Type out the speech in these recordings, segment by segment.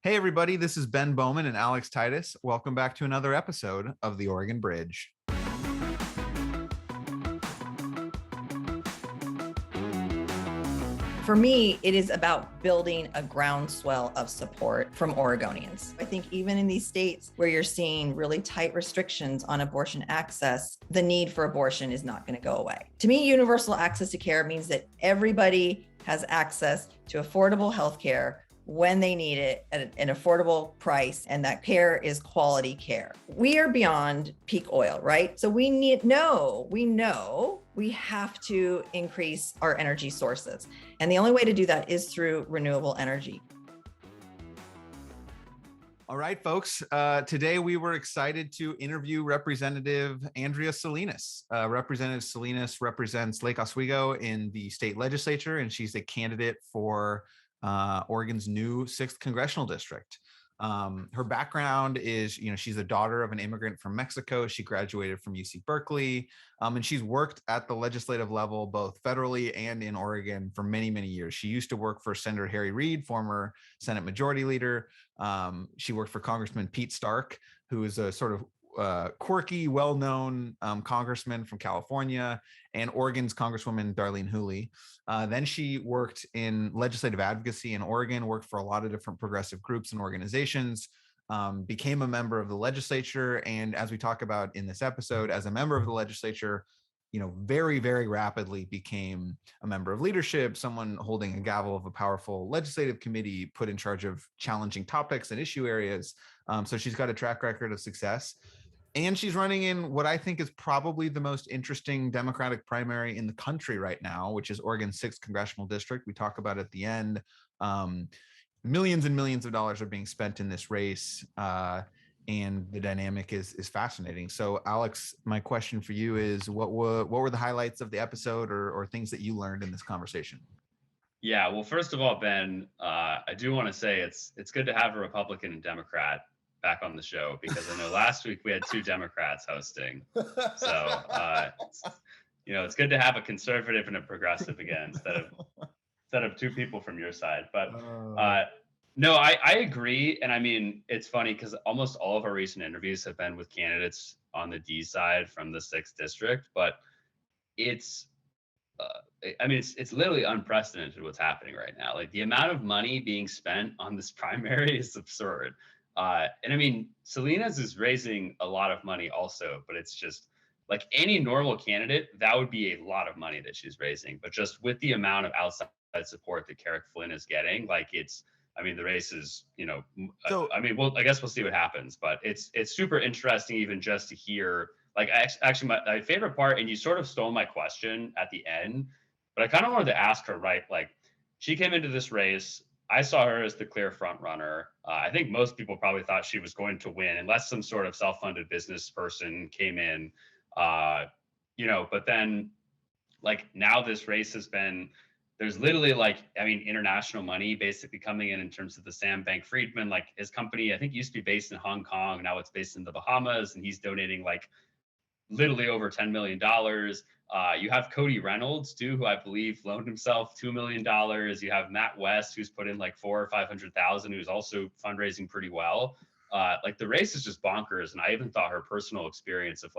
Hey, everybody, this is Ben Bowman and Alex Titus. Welcome back to another episode of The Oregon Bridge. For me, it is about building a groundswell of support from Oregonians. I think even in these states where you're seeing really tight restrictions on abortion access, the need for abortion is not going to go away. To me, universal access to care means that everybody has access to affordable health care when they need it at an affordable price, and that care is quality care. We are beyond peak oil, right? So we know we have to increase our energy sources. And the only way to do that is through renewable energy. All right, folks. Today we were excited to interview Representative Andrea Salinas. Representative Salinas represents Lake Oswego in the state legislature, and she's a candidate for Oregon's new 6th Congressional District. Her background is, she's the daughter of an immigrant from Mexico. She graduated from UC Berkeley, and she's worked at the legislative level, both federally and in Oregon, for many, many years. She used to work for Senator Reid, former Senate Majority Leader. She worked for Congressman Pete Stark, who is a sort of quirky, well-known congressman from California, and Oregon's Congresswoman Darlene Hooley. Then she worked in legislative advocacy in Oregon, worked for a lot of different progressive groups and organizations, became a member of the legislature, and as we talk about in this episode, as a member of the legislature, very, very rapidly became a member of leadership, someone holding a gavel of a powerful legislative committee, put in charge of challenging topics and issue areas. So she's got a track record of success. And she's running in what I think is probably the most interesting Democratic primary in the country right now, which is Oregon's 6th Congressional District. We talk about at the end. Millions and millions of dollars are being spent in this race, and the dynamic is fascinating. So, Alex, my question for you is, what were the highlights of the episode or things that you learned in this conversation? Yeah, well, first of all, Ben, I do want to say it's good to have a Republican and Democrat back on the show, because I know last week we had 2 Democrats hosting. So, it's good to have a conservative and a progressive again instead of 2 people from your side. But no, I agree. And I mean, it's funny because almost all of our recent interviews have been with candidates on the D side from the 6th district, but it's literally unprecedented what's happening right now. Like, the amount of money being spent on this primary is absurd. And I mean, Salinas is raising a lot of money also, but it's just like any normal candidate, that would be a lot of money that she's raising. But just with the amount of outside support that Carrick Flynn is getting, the race is, I guess we'll see what happens. But it's super interesting even just to hear, actually my favorite part, and you sort of stole my question at the end, but I kind of wanted to ask her, right? Like, she came into this race. I saw her as the clear front runner. I think most people probably thought she was going to win unless some sort of self-funded business person came in, but then now this race has been, there's literally international money basically coming in terms of the Sam Bankman-Friedman, his company, I think used to be based in Hong Kong. Now it's based in the Bahamas, and he's donating literally over $10 million. You have Cody Reynolds too, who I believe loaned himself $2 million. You have Matt West, who's put in $400,000 or $500,000, who's also fundraising pretty well. The race is just bonkers. And I even thought her personal experience of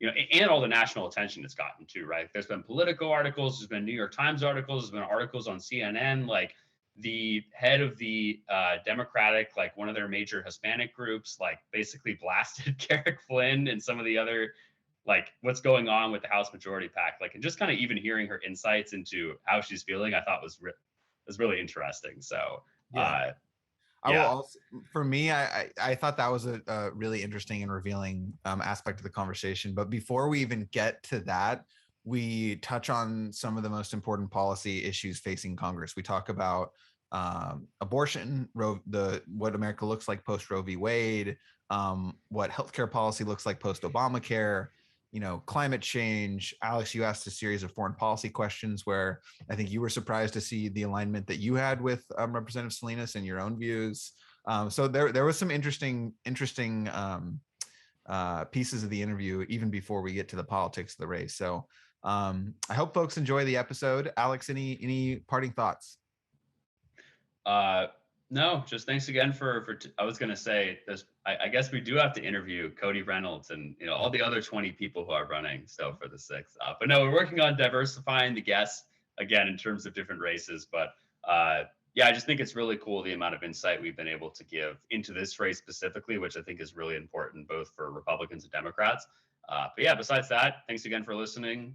and all the national attention it's gotten too, right? There's been Politico articles, there's been New York Times articles, there's been articles on CNN, the head of the Democratic, one of their major Hispanic groups, basically blasted Carrick Flynn and some of the other, what's going on with the House Majority PAC, and just kind of even hearing her insights into how she's feeling, I thought was really interesting. So, yeah. I will also, for me, I thought that was a really interesting and revealing aspect of the conversation. But before we even get to that, we touch on some of the most important policy issues facing Congress. We talk about abortion, what America looks like post Roe v. Wade, what healthcare policy looks like post Obamacare, climate change. Alex, you asked a series of foreign policy questions where I think you were surprised to see the alignment that you had with Representative Salinas and your own views. So there was some interesting pieces of the interview even before we get to the politics of the race. So I hope folks enjoy the episode. Alex, any parting thoughts? No, just thanks again I was going to say, I guess we do have to interview Cody Reynolds and all the other 20 people who are running still for the sixth. But no, we're working on diversifying the guests again in terms of different races. But yeah, I just think it's really cool the amount of insight we've been able to give into this race specifically, which I think is really important both for Republicans and Democrats. But yeah, besides that, thanks again for listening.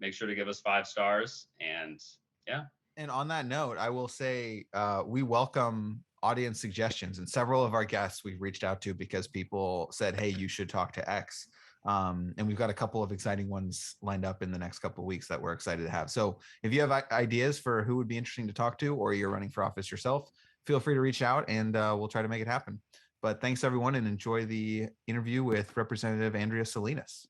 Make sure to give us 5 stars, and yeah. And on that note, I will say we welcome audience suggestions, and several of our guests we've reached out to because people said, hey, you should talk to X. And we've got a couple of exciting ones lined up in the next couple of weeks that we're excited to have. So if you have ideas for who would be interesting to talk to, or you're running for office yourself, feel free to reach out and we'll try to make it happen. But thanks everyone, and enjoy the interview with Representative Andrea Salinas.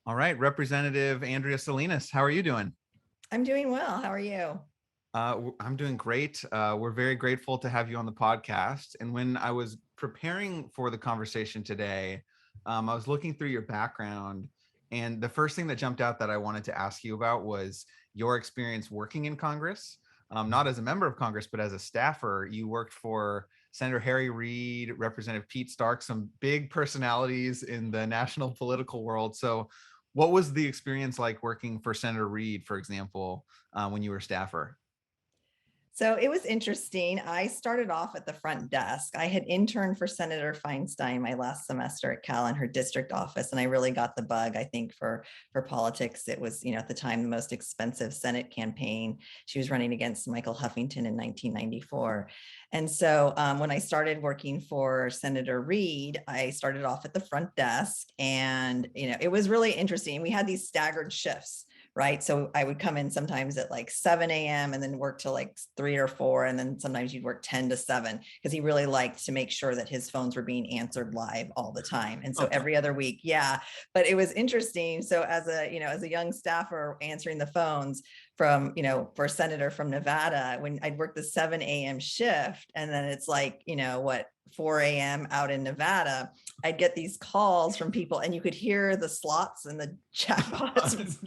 All right, Representative Andrea Salinas, how are you doing? I'm doing well. How are you? I'm doing great. We're very grateful to have you on the podcast. And when I was preparing for the conversation today, I was looking through your background, and the first thing that jumped out that I wanted to ask you about was your experience working in Congress, not as a member of Congress, but as a staffer. You worked for Senator Harry Reid, Representative Pete Stark, some big personalities in the national political world. So what was the experience like working for Senator Reid, for example, when you were a staffer? So it was interesting. I started off at the front desk. I had interned for Senator Feinstein my last semester at Cal in her district office, and I really got the bug. I think for politics, it was at the time the most expensive Senate campaign. She was running against Michael Huffington in 1994, and so when I started working for Senator Reid, I started off at the front desk, and it was really interesting. We had these staggered shifts. Right. So I would come in sometimes at like 7 a.m. and then work till like 3 or 4. And then sometimes you'd work 10 to 7 because he really liked to make sure that his phones were being answered live all the time. And so every other week. Yeah. But it was interesting. So as a young staffer answering the phones from, for a senator from Nevada, when I'd work the 7 a.m. shift, and then it's like, 4 a.m. out in Nevada, I'd get these calls from people, and you could hear the slots and the chatbots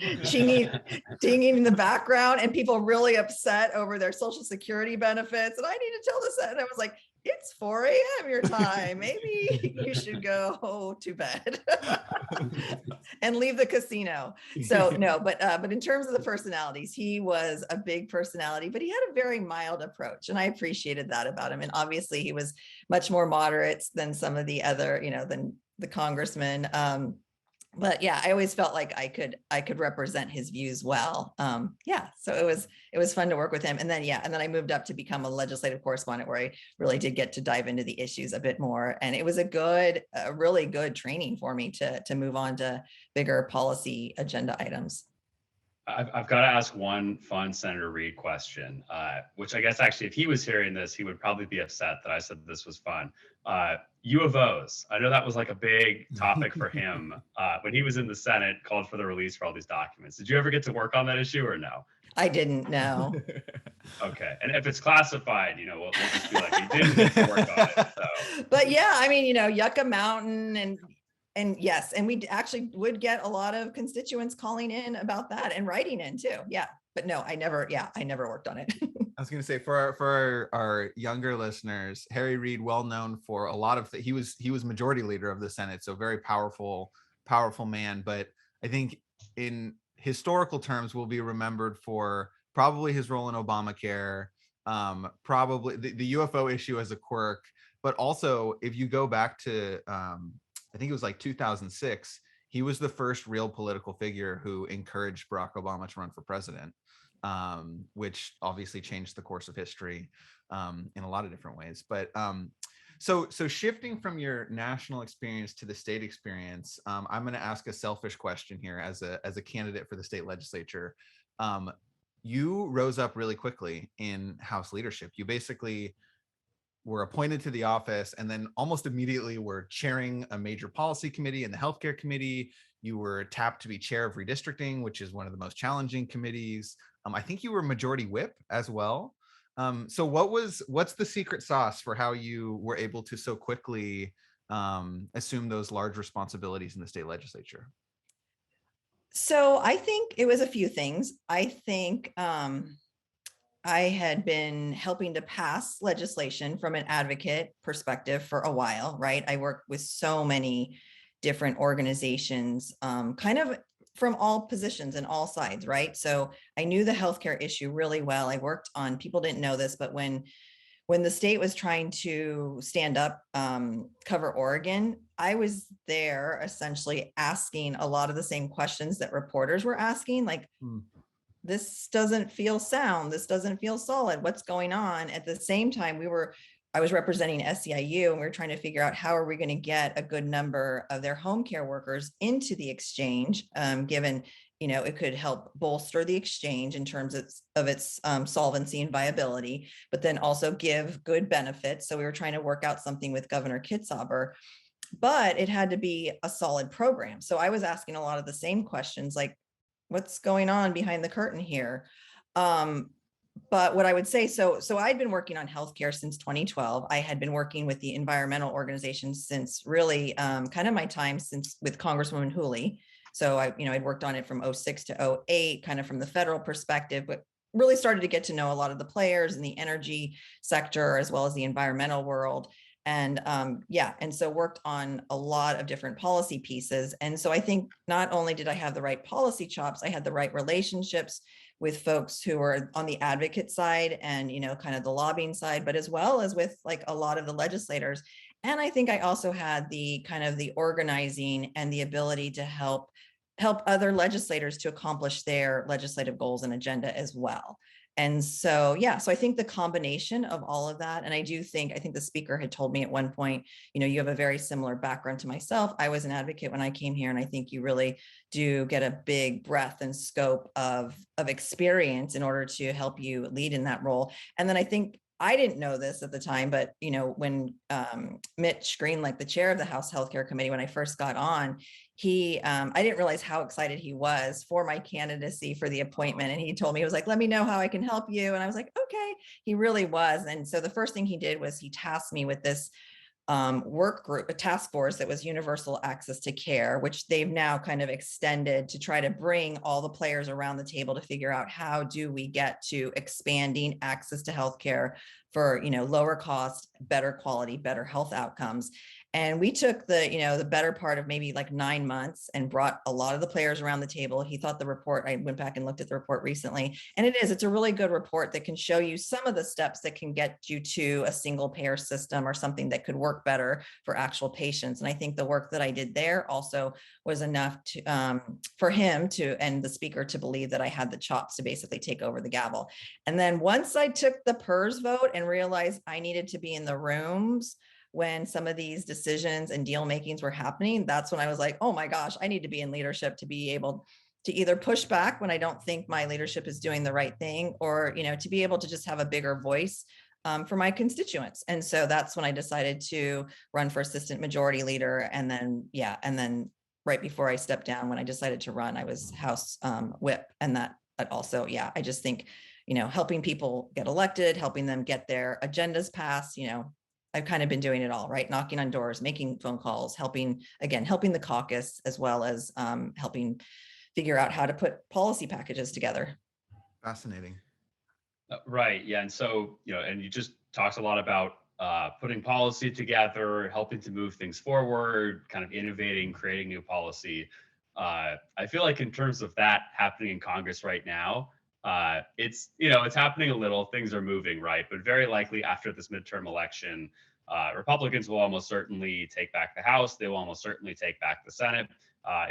dinging in the background, and people really upset over their Social Security benefits. And I need to tell this, and I was like, it's 4 a.m. your time. Maybe you should go to bed and leave the casino. So no, but in terms of the personalities, he was a big personality, but he had a very mild approach, and I appreciated that about him. And obviously, he was much more moderate than some of the other, than the congressmen. But yeah, I always felt like I could represent his views well. So it was fun to work with him. And then I moved up to become a legislative correspondent, where I really did get to dive into the issues a bit more. And it was a really good training for me to move on to bigger policy agenda items. I've got to ask one fun Senator Reid question, which I guess actually, if he was hearing this, he would probably be upset that I said this was fun. U of O's. I know that was like a big topic for him when he was in the Senate, called for the release for all these documents. Did you ever get to work on that issue or no? I didn't know. Okay. And if it's classified, we'll just be like, he didn't get to work on it. So. But yeah, I mean, Yucca Mountain and yes, and we actually would get a lot of constituents calling in about that and writing in too. Yeah. But no, I never worked on it. I was going to say, for our younger listeners, Harry Reid, well known for a lot of he was majority leader of the Senate, so very powerful man. But I think in historical terms, will be remembered for probably his role in Obamacare, probably the UFO issue as a quirk, but also if you go back to I think it was like 2006, he was the first real political figure who encouraged Barack Obama to run for president, which obviously changed the course of history in a lot of different ways. But so shifting from your national experience to the state experience, I'm going to ask a selfish question here as a candidate for the state legislature. You rose up really quickly in House leadership. You basically were appointed to the office and then almost immediately were chairing a major policy committee in the healthcare committee. You were tapped to be chair of redistricting, which is one of the most challenging committees. I think you were majority whip as well. So what's the secret sauce for how you were able to so quickly assume those large responsibilities in the state legislature? So I think it was a few things. I think I had been helping to pass legislation from an advocate perspective for a while, right? I worked with so many different organizations, kind of from all positions and all sides, right? So I knew the healthcare issue really well. I worked on, people didn't know this, but when the state was trying to stand up, cover Oregon, I was there essentially asking a lot of the same questions that reporters were asking, like, this doesn't feel sound. This doesn't feel solid. What's going on? At the same time, I was representing SEIU, and we were trying to figure out how are we going to get a good number of their home care workers into the exchange, given, it could help bolster the exchange in terms of its solvency and viability, but then also give good benefits. So we were trying to work out something with Governor Kitzhaber, but it had to be a solid program. So I was asking a lot of the same questions, like, what's going on behind the curtain here? But what I would say, so I'd been working on healthcare since 2012. I had been working with the environmental organizations since really kind of my time since with Congresswoman Hooley. So I'd worked on it from 06 to 08, kind of from the federal perspective, but really started to get to know a lot of the players in the energy sector as well as the environmental world. And and so worked on a lot of different policy pieces. And so I think not only did I have the right policy chops, I had the right relationships with folks who are on the advocate side and, kind of the lobbying side, but as well as with like a lot of the legislators. And I think I also had the kind of the organizing and the ability to help other legislators to accomplish their legislative goals and agenda as well. And so, so I think the combination of all of that, and I think the speaker had told me at one point, you have a very similar background to myself. I was an advocate when I came here, and I think you really do get a big breadth and scope of experience in order to help you lead in that role. And then I think I didn't know this at the time, but when Mitch Green, like the chair of the House Healthcare Committee, when I first got on, I didn't realize how excited he was for my candidacy for the appointment. And he told me, he was like, let me know how I can help you. And I was like, okay, he really was. And so the first thing he did was he tasked me with this work group, a task force that was universal access to care, which they've now kind of extended to try to bring all the players around the table to figure out how do we get to expanding access to healthcare for, lower cost, better quality, better health outcomes. And we took the better part of maybe like 9 months and brought a lot of the players around the table. He thought the report, I went back and looked at the report recently, and it's a really good report that can show you some of the steps that can get you to a single payer system or something that could work better for actual patients. And I think the work that I did there also was enough to, for him to, and the speaker to believe that I had the chops to basically take over the gavel. And then once I took the PERS vote and realized I needed to be in the rooms when some of these decisions and deal makings were happening, that's when I was like, oh my gosh, I need to be in leadership to be able to either push back when I don't think my leadership is doing the right thing, or, to be able to just have a bigger voice for my constituents. And so that's when I decided to run for assistant majority leader. And then, right before I stepped down, when I decided to run, I was House whip. And that also, I just think, helping people get elected, helping them get their agendas passed, I've kind of been doing it all, right? Knocking on doors, making phone calls, helping the caucus, as well as helping figure out how to put policy packages together. Fascinating. Right. Yeah. And so, and you just talked a lot about putting policy together, helping to move things forward, kind of innovating, creating new policy. I feel like in terms of that happening in Congress right now, it's happening a little, things are moving, right? But very likely after this midterm election, Republicans will almost certainly take back the House. They will almost certainly take back the Senate.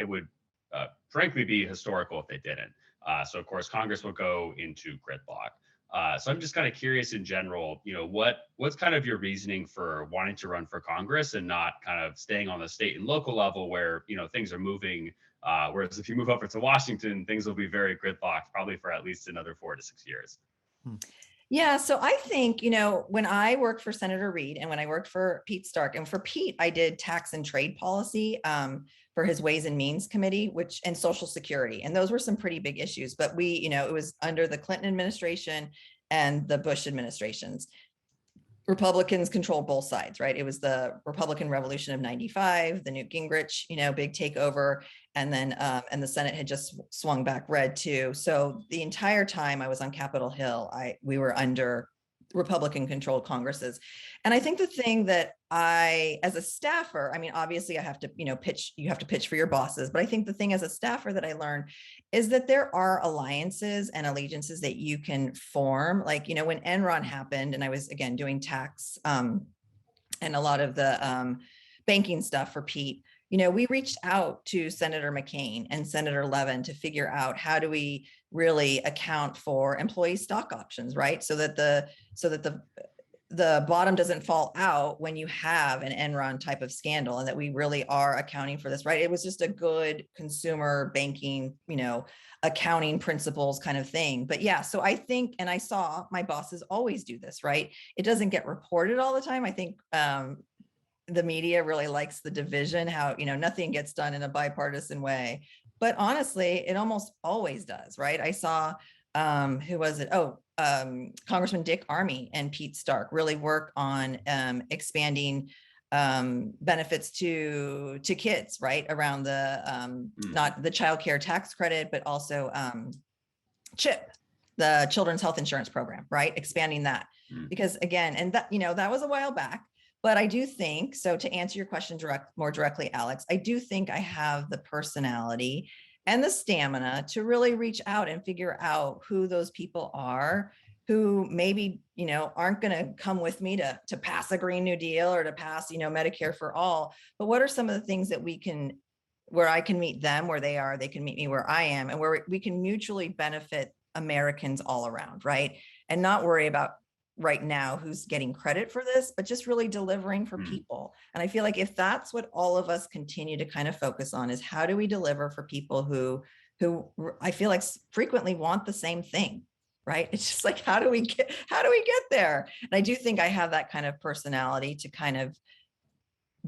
It would frankly be historical if they didn't. So of course, Congress will go into gridlock. So I'm just kind of curious in general, what's kind of your reasoning for wanting to run for Congress and not kind of staying on the state and local level where, things are moving. Whereas if you move over to Washington, things will be very gridlocked, probably for at least another 4 to 6 years. Yeah, so I think, when I worked for Senator Reid and when I worked for Pete Stark, and for Pete, I did tax and trade policy for his Ways and Means Committee, and Social Security. And those were some pretty big issues, but it was under the Clinton administration and the Bush administrations. Republicans controlled both sides, right? It was the Republican Revolution of '95, the Newt Gingrich, big takeover, and then and the Senate had just swung back red too. So the entire time I was on Capitol Hill, we were under Republican-controlled Congresses, and I think the thing that as a staffer, I mean, obviously I have to, pitch. You have to pitch for your bosses, but I think the thing as a staffer that I learned is that there are alliances and allegiances that you can form. Like, when Enron happened, and I was again doing tax and a lot of the banking stuff for Pete. We reached out to Senator McCain and Senator Levin to figure out how do we really account for employee stock options, right? So that the bottom doesn't fall out when you have an Enron type of scandal, and that we really are accounting for this, right? It was just a good consumer banking, accounting principles kind of thing. But yeah, so I think, and I saw my bosses always do this, right? It doesn't get reported all the time. I think the media really likes the division, how, nothing gets done in a bipartisan way. But honestly, it almost always does, right? I saw, who was it? Congressman Dick Armey and Pete Stark really work on expanding benefits to kids, right? Around the not the child care tax credit, but also CHIP, the Children's Health Insurance Program, right? Expanding that. Because again, and that, that was a while back. But I do think, so to answer your question more directly, Alex, I do think I have the personality and the stamina to really reach out and figure out who those people are who maybe, aren't going to come with me to pass a Green New Deal or to pass, Medicare for all. But what are some of the things that where I can meet them where they are, they can meet me where I am, and where we can mutually benefit Americans all around, right? And not worry about right now who's getting credit for this, but just really delivering for people. And I feel like if that's what all of us continue to kind of focus on, is how do we deliver for people who I feel like frequently want the same thing, right? It's just like, how do we get there? And I do think I have that kind of personality to kind of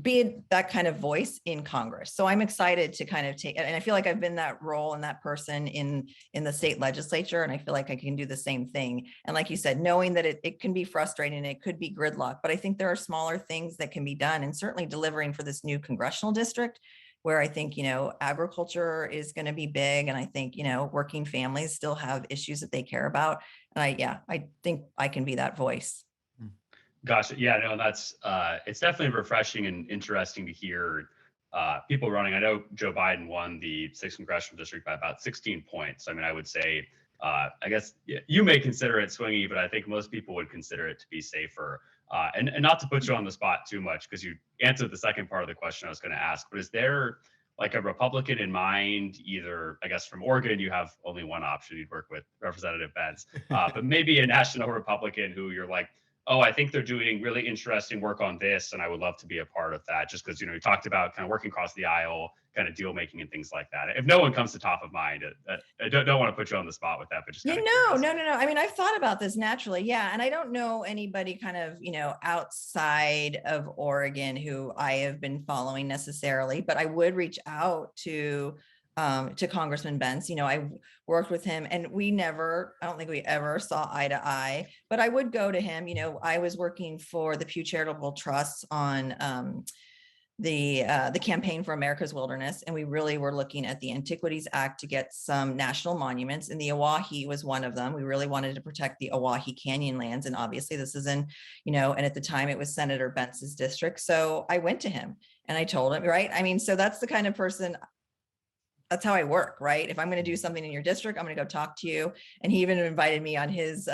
be that kind of voice in Congress. So I'm excited to kind of take, and I feel like I've been that role and that person in the state legislature. And I feel like I can do the same thing. And like you said, knowing that it can be frustrating, it could be gridlock, but I think there are smaller things that can be done, and certainly delivering for this new congressional district where I think, agriculture is going to be big. And I think, working families still have issues that they care about. And I think I can be that voice. Gosh, yeah, no, that's it's definitely refreshing and interesting to hear people running. I know Joe Biden won the 6th congressional district by about 16 points. I mean, I would say, I guess you may consider it swingy, but I think most people would consider it to be safer. And not to put you on the spot too much, because you answered the second part of the question I was going to ask, but is there like a Republican in mind, either, I guess from Oregon, you have only one option, you'd work with Representative Benz, but maybe a national Republican who you're like, oh, I think they're doing really interesting work on this, and I would love to be a part of that, just because, you talked about kind of working across the aisle, kind of deal making and things like that. If no one comes to top of mind, I don't want to put you on the spot with that, but just no. I mean, I've thought about this naturally. Yeah. And I don't know anybody kind of, outside of Oregon who I have been following necessarily, but I would reach out to Congressman Benz. I worked with him, and I don't think we ever saw eye to eye, but I would go to him. I was working for the Pew Charitable Trust on the Campaign for America's Wilderness, and we really were looking at the Antiquities Act to get some national monuments, and the Oahe was one of them. We really wanted to protect the Oahe Canyon lands, and obviously this is in, and at the time it was Senator Benz's district. So I went to him and I told him, right? I mean, so that's the kind of person. That's how I work, right? If I'm going to do something in your district, I'm going to go talk to you. And he even invited me on his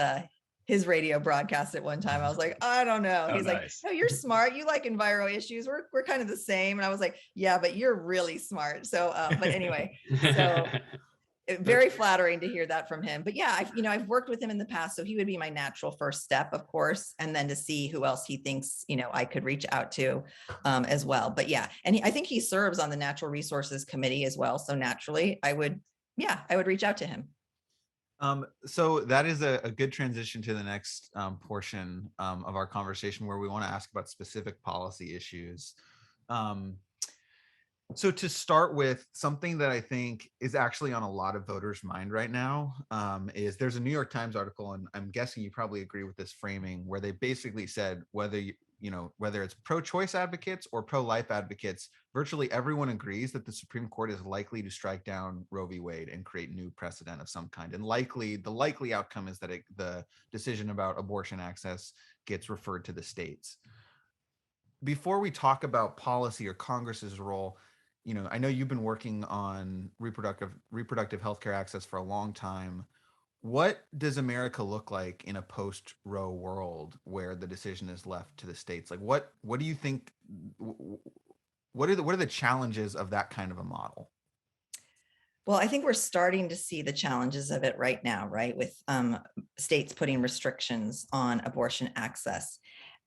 radio broadcast at one time. I was like, I don't know. He's like, no, you're smart. You like enviro issues. We're kind of the same. And I was like, yeah, but you're really smart. So, but anyway, so very flattering to hear that from him. But yeah, I've worked with him in the past, so he would be my natural first step, of course, and then to see who else he thinks, I could reach out to as well. But yeah, and I think he serves on the Natural Resources Committee as well. So naturally, I would reach out to him. So that is a good transition to the next portion of our conversation, where we want to ask about specific policy issues. So to start with, something that I think is actually on a lot of voters' mind right now is there's a New York Times article, and I'm guessing you probably agree with this framing, where they basically said whether it's pro-choice advocates or pro-life advocates, virtually everyone agrees that the Supreme Court is likely to strike down Roe v. Wade and create new precedent of some kind. And the likely outcome is that the decision about abortion access gets referred to the states. Before we talk about policy or Congress's role, I know you've been working on reproductive healthcare access for a long time. What does America look like in a post-Roe world where the decision is left to the states? Like, what do you think? What are the challenges of that kind of a model? Well, I think we're starting to see the challenges of it right now, right? With states putting restrictions on abortion access.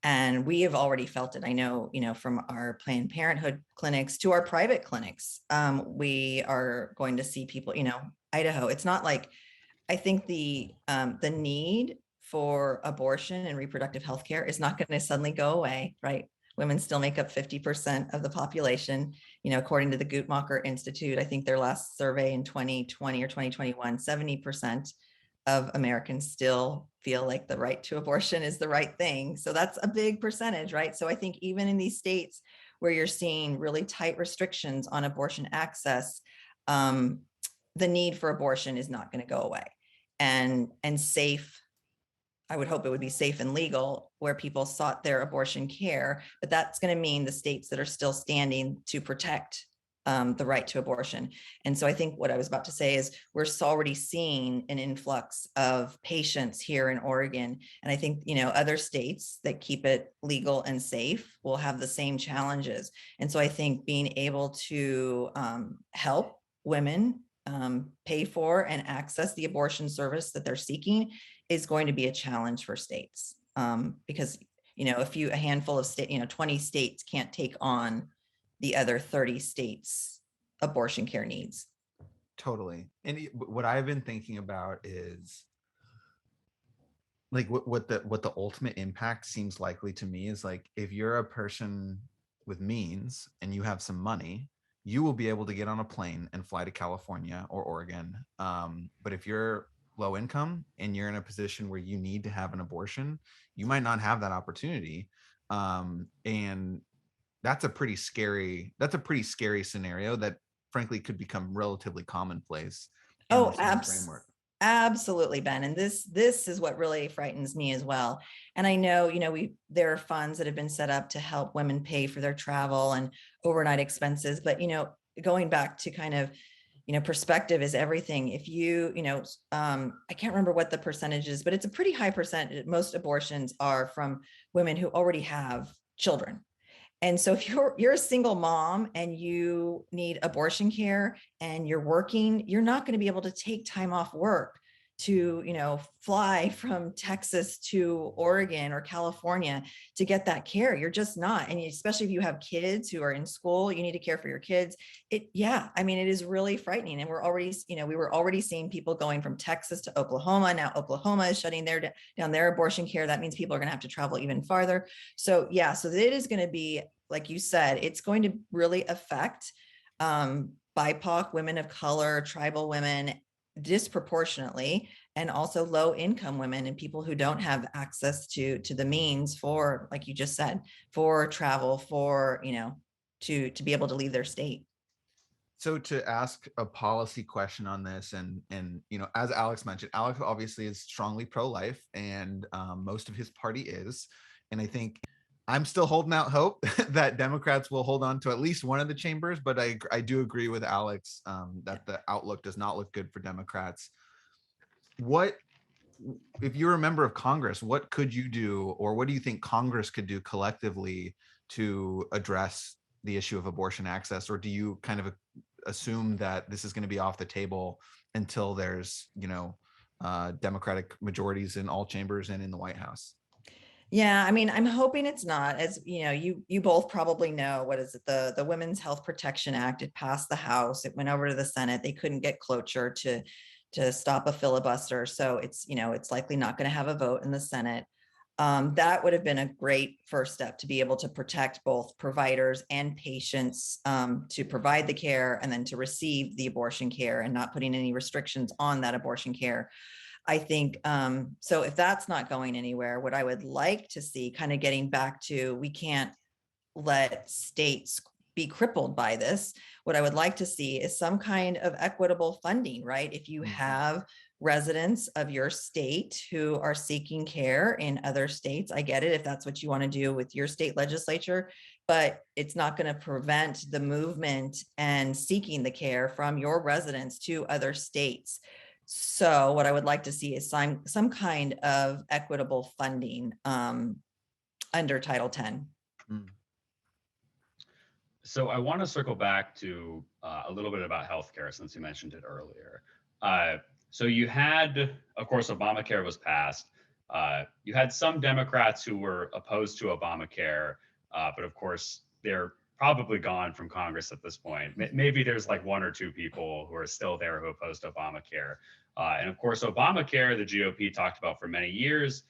And we have already felt it. I know, from our Planned Parenthood clinics to our private clinics, we are going to see people, Idaho. It's not like, I think the need for abortion and reproductive health care is not going to suddenly go away, right? Women still make up 50% of the population, according to the Guttmacher Institute. I think their last survey in 2020 or 2021, 70% of Americans still feel like the right to abortion is the right thing. So that's a big percentage, right? So I think even in these states where you're seeing really tight restrictions on abortion access, the need for abortion is not going to go away. And safe, I would hope it would be safe and legal where people sought their abortion care, but that's going to mean the states that are still standing to protect the right to abortion. And so I think what I was about to say is we're already seeing an influx of patients here in Oregon. And I think, other states that keep it legal and safe will have the same challenges. And so I think being able to help women pay for and access the abortion service that they're seeking is going to be a challenge for states, because a handful of states, 20 states can't take on the other 30 states abortion care needs. Totally. And what I've been thinking about is like what the ultimate impact seems likely to me is like, if you're a person with means and you have some money, you will be able to get on a plane and fly to California or Oregon. But if you're low income and you're in a position where you need to have an abortion, you might not have that opportunity. And that's a pretty scary scenario that frankly could become relatively commonplace in Oh, this new framework. absolutely, Ben. And this is what really frightens me as well. And I know, there are funds that have been set up to help women pay for their travel and overnight expenses. But, going back to kind of, perspective is everything. If I can't remember what the percentage is, but it's a pretty high percentage. Most abortions are from women who already have children. And so if you're a single mom and you need abortion care and you're working, you're not going to be able to take time off work to, fly from Texas to Oregon or California to get that care. You're just not. And especially if you have kids who are in school, you need to care for your kids. It is really frightening. And we're already, we were already seeing people going from Texas to Oklahoma. Now Oklahoma is shutting down their abortion care. That means people are going to have to travel even farther. So so it is going to be, like you said, it's going to really affect BIPOC, women of color, tribal women disproportionately, and also low income women and people who don't have access to the means for, like you just said, for travel, for, to be able to leave their state. So to ask a policy question on this, and as Alex mentioned, Alex obviously is strongly pro-life, and most of his party is, and I think I'm still holding out hope that Democrats will hold on to at least one of the chambers, but I do agree with Alex that the outlook does not look good for Democrats. What, if you're a member of Congress, what could you do, or what do you think Congress could do collectively to address the issue of abortion access? Or do you kind of assume that this is going to be off the table until there's, Democratic majorities in all chambers and in the White House? Yeah, I'm hoping it's not. As you both probably know, what is it? The Women's Health Protection Act, it passed the House, it went over to the Senate. They couldn't get cloture to stop a filibuster. So it's likely not going to have a vote in the Senate. That would have been a great first step to be able to protect both providers and patients, to provide the care and then to receive the abortion care and not putting any restrictions on that abortion care. I think, so if that's not going anywhere, what I would like to see, kind of getting back to, we can't let states be crippled by this. What I would like to see is some kind of equitable funding, right? If you have residents of your state who are seeking care in other states, I get it if that's what you want to do with your state legislature, but it's not going to prevent the movement and seeking the care from your residents to other states. So what I would like to see is some kind of equitable funding under Title 10. So I want to circle back to a little bit about healthcare, since you mentioned it earlier. So you had, of course, Obamacare was passed. You had some Democrats who were opposed to Obamacare, but of course, they're probably gone from Congress at this point. Maybe there's like one or two people who are still there who opposed Obamacare. And of course, Obamacare, the GOP talked about for many years.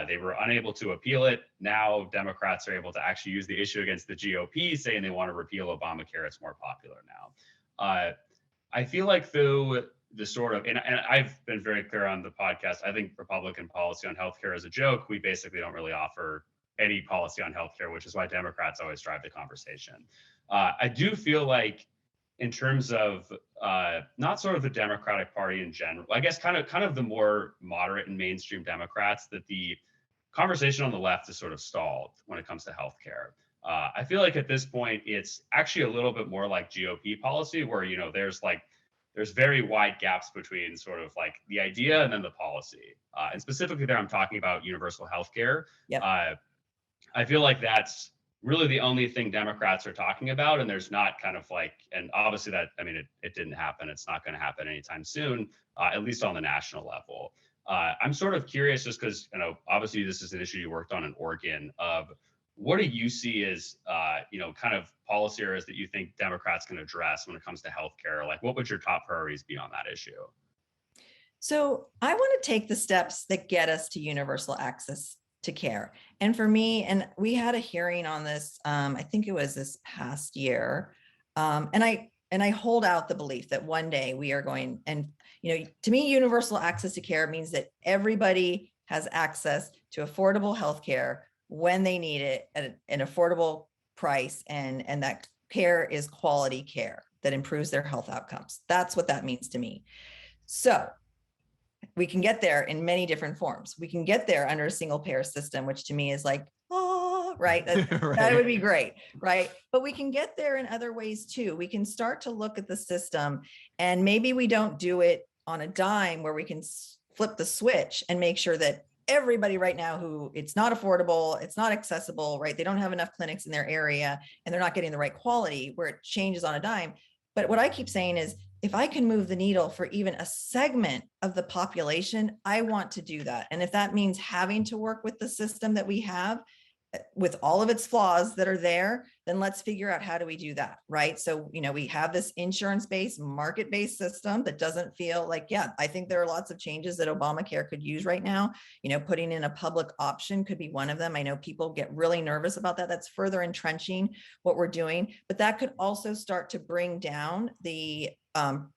They were unable to appeal it. Now Democrats are able to actually use the issue against the GOP, saying they want to repeal Obamacare. It's more popular now. I feel like though the sort of, and I've been very clear on the podcast, I think Republican policy on healthcare is a joke. We basically don't really offer any policy on healthcare, which is why Democrats always drive the conversation. I do feel like in terms of not sort of the Democratic Party in general, I guess kind of the more moderate and mainstream Democrats, that the conversation on the left is sort of stalled when it comes to healthcare. I feel like at this point, it's actually a little bit more like GOP policy, where, you know, there's very wide gaps between sort of like the idea and then the policy. And specifically there, I'm talking about universal healthcare. Yep. I feel like that's really the only thing Democrats are talking about. And there's not kind of like, and obviously that, I mean, it didn't happen. It's not going to happen anytime soon, at least on the national level. I'm sort of curious, just because, you know, obviously this is an issue you worked on in Oregon, of what do you see as, you know, kind of policy areas that you think Democrats can address when it comes to healthcare? Like, what would your top priorities be on that issue? So I want to take the steps that get us to universal access to care. And for me, and we had a hearing on this, I think it was this past year. And I hold out the belief that one day we are going, and, you know, to me, universal access to care means that everybody has access to affordable healthcare when they need it at an affordable price, and that care is quality care that improves their health outcomes. That's what that means to me. So we can get there in many different forms. We can get there under a single payer system, which to me is like, oh, right. That would be great, right? But we can get there in other ways too. We can start to look at the system, and maybe we don't do it on a dime where we can flip the switch and make sure that everybody right now who it's not affordable, it's not accessible, right? They don't have enough clinics in their area and they're not getting the right quality, where it changes on a dime. But what I keep saying is, if I can move the needle for even a segment of the population, I want to do that. And if that means having to work with the system that we have, with all of its flaws that are there, then let's figure out how do we do that, right? So, you know, we have this insurance-based, market-based system that doesn't feel like, yeah, I think there are lots of changes that Obamacare could use right now. You know, putting in a public option could be one of them. I know people get really nervous about that. That's further entrenching what we're doing, but that could also start to bring down the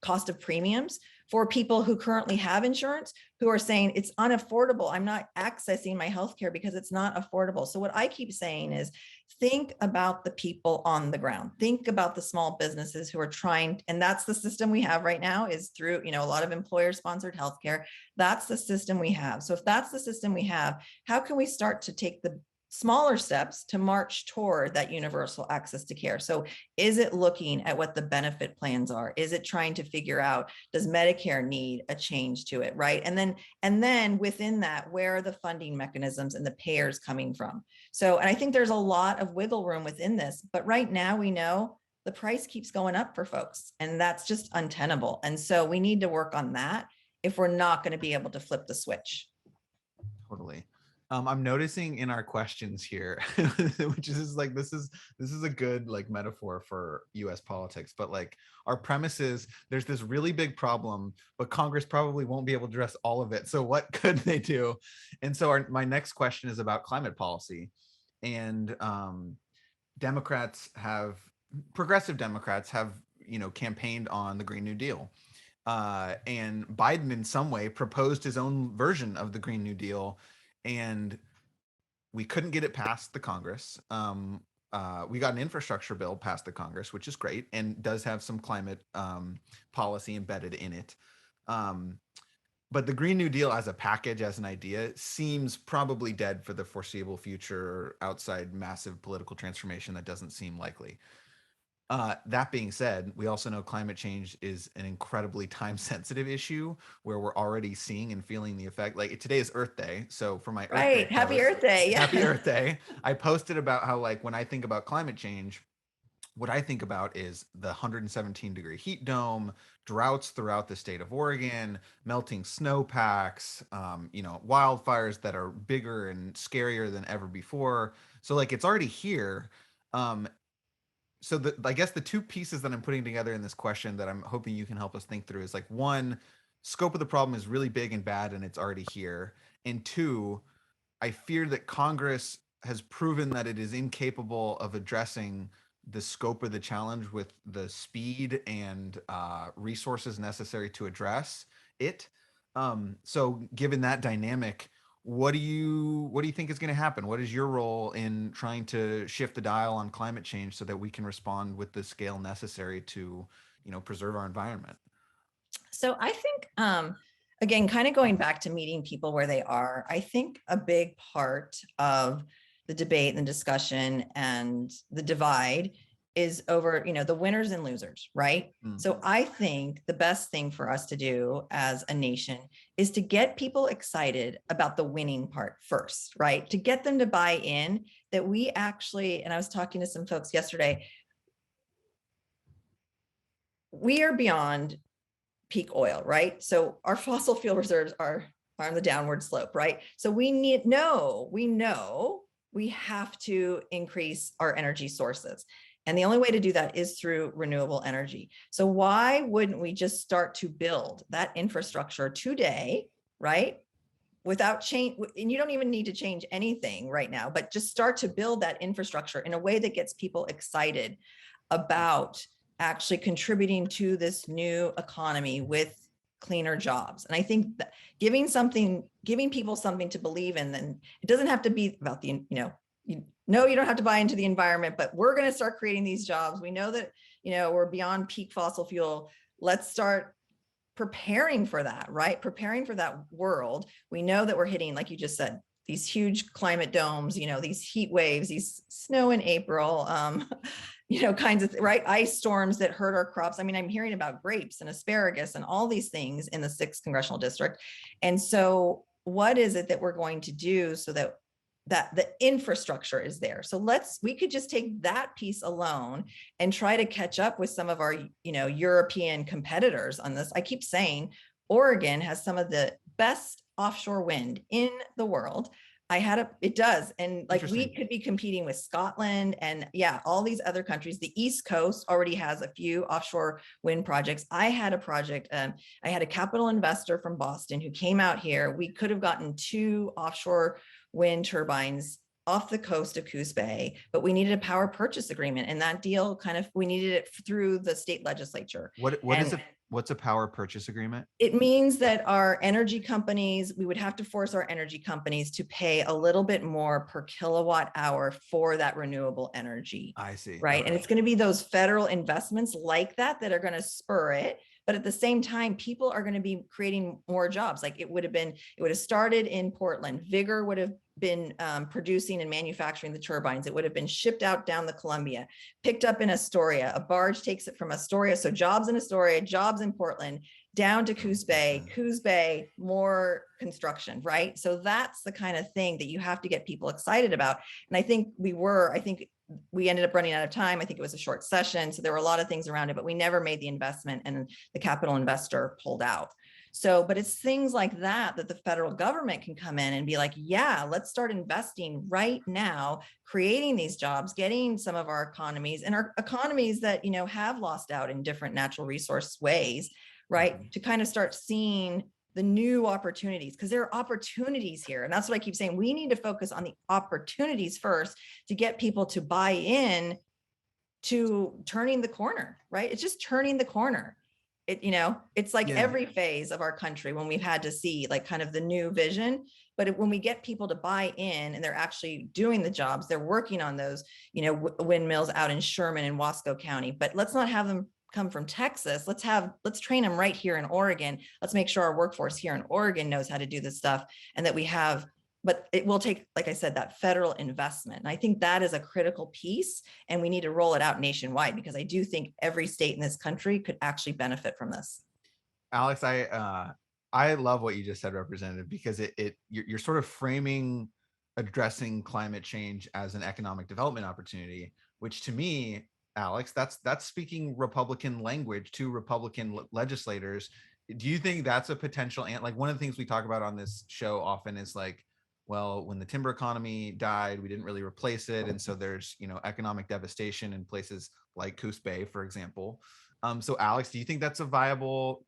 cost of premiums for people who currently have insurance, who are saying it's unaffordable. I'm not accessing my healthcare because it's not affordable. So what I keep saying is, think about the people on the ground. Think about the small businesses who are trying, and that's the system we have right now, is through, you know, a lot of employer-sponsored healthcare. That's the system we have. So if that's the system we have, how can we start to take the smaller steps to march toward that universal access to care? So is it looking at what the benefit plans are? Is it trying to figure out, does Medicare need a change to it, right? And then within that, where are the funding mechanisms and the payers coming from? So, and I think there's a lot of wiggle room within this, but right now we know the price keeps going up for folks, and that's just untenable. And so we need to work on that if we're not going to be able to flip the switch. Totally. I'm noticing in our questions here, which is like this is a good like metaphor for U.S. politics. But like our premise is there's this really big problem, but Congress probably won't be able to address all of it. So what could they do? And so my next question is about climate policy, and progressive Democrats have campaigned on the Green New Deal. And Biden, in some way, proposed his own version of the Green New Deal, and we couldn't get it past the Congress. We got an infrastructure bill past the Congress, which is great and does have some climate policy embedded in it. But the Green New Deal as a package, as an idea, seems probably dead for the foreseeable future outside massive political transformation that doesn't seem likely. That being said, we also know climate change is an incredibly time-sensitive issue where we're already seeing and feeling the effect. Like today is Earth Day, so for my Earth Day Right. Happy post, Earth Day. Yeah. Happy Earth Day, I posted about how like when I think about climate change, what I think about is the 117-degree heat dome, droughts throughout the state of Oregon, melting snowpacks, wildfires that are bigger and scarier than ever before. So like it's already here. So I guess the two pieces that I'm putting together in this question that I'm hoping you can help us think through is like, one, scope of the problem is really big and bad and it's already here. And two, I fear that Congress has proven that it is incapable of addressing the scope of the challenge with the speed and resources necessary to address it. So given that dynamic, what do you think is going to happen? What is your role in trying to shift the dial on climate change so that we can respond with the scale necessary to, preserve our environment? So I think, again, kind of going back to meeting people where they are, I think a big part of the debate and the discussion and the divide is over, the winners and losers, right? So I think the best thing for us to do as a nation is to get people excited about the winning part first, right? To get them to buy in that we actually, and I was talking to some folks yesterday, we are beyond peak oil, right? So our fossil fuel reserves are on the downward slope, right? So we know we have to increase our energy sources. And the only way to do that is through renewable energy. So why wouldn't we just start to build that infrastructure today, right? Without change, and you don't even need to change anything right now, but just start to build that infrastructure in a way that gets people excited about actually contributing to this new economy with cleaner jobs. And I think that giving people something to believe in, then it doesn't have to be about the, you don't have to buy into the environment, but we're going to start creating these jobs. We know that, we're beyond peak fossil fuel. Let's start preparing for that, right? Preparing for that world. We know that we're hitting, like you just said, these huge climate domes, these heat waves, these snow in April, kinds of, right? Ice storms that hurt our crops. I mean, I'm hearing about grapes and asparagus and all these things in the 6th Congressional District. And so what is it that we're going to do so that the infrastructure is there? So we could just take that piece alone and try to catch up with some of our, European competitors on this. I keep saying Oregon has some of the best offshore wind in the world. It does. And like we could be competing with Scotland and all these other countries. The East Coast already has a few offshore wind projects. I had a project, I had a capital investor from Boston who came out here. We could have gotten 2 offshore wind turbines off the coast of Coos Bay, but we needed a power purchase agreement. And that deal we needed it through the state legislature. What's a power purchase agreement? It means that our energy companies, we would have to force our energy companies to pay a little bit more per kilowatt hour for that renewable energy. I see. Right. Okay. And it's going to be those federal investments like that are going to spur it. But at the same time, people are going to be creating more jobs. Like it would have started in Portland. Vigor would have been producing and manufacturing the turbines. It would have been shipped out down the Columbia, picked up in Astoria. A barge takes it from Astoria. So jobs in Astoria, jobs in Portland, down to Coos Bay, more construction, right? So that's the kind of thing that you have to get people excited about. And I think we ended up running out of time. I think it was a short session. So there were a lot of things around it, but we never made the investment and the capital investor pulled out. So, but it's things like that the federal government can come in and be like, yeah, let's start investing right now, creating these jobs, getting some of our economies and our economies that, have lost out in different natural resource ways, right? To kind of start seeing the new opportunities, because there are opportunities here. And that's what I keep saying. We need to focus on the opportunities first to get people to buy in to turning the corner, right? It's just turning the corner. It's like every phase of our country when we've had to see like kind of the new vision, but when we get people to buy in and they're actually doing the jobs, they're working on those, windmills out in Sherman and Wasco County, but let's not have them come from Texas. Let's train them right here in Oregon. Let's make sure our workforce here in Oregon knows how to do this stuff and that we have, but it will take, like I said, that federal investment. And I think that is a critical piece and we need to roll it out nationwide because I do think every state in this country could actually benefit from this. Alex, I love what you just said, Representative, because you're sort of framing addressing climate change as an economic development opportunity, which to me, Alex, that's speaking Republican language to Republican legislators. Do you think that's a potential? And like one of the things we talk about on this show often is like, well, when the timber economy died, we didn't really replace it, and so there's economic devastation in places like Coos Bay, for example. So Alex, do you think that's a viable?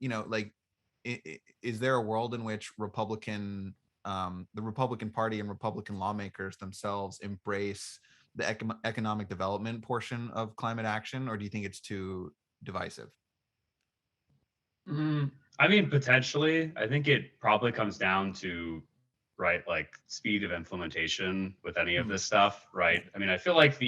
Is there a world in which the Republican Party and Republican lawmakers themselves embrace the economic development portion of climate action, or do you think it's too divisive? I mean, potentially. I think it probably comes down to, right, like speed of implementation with any of this stuff, right? I mean, I feel like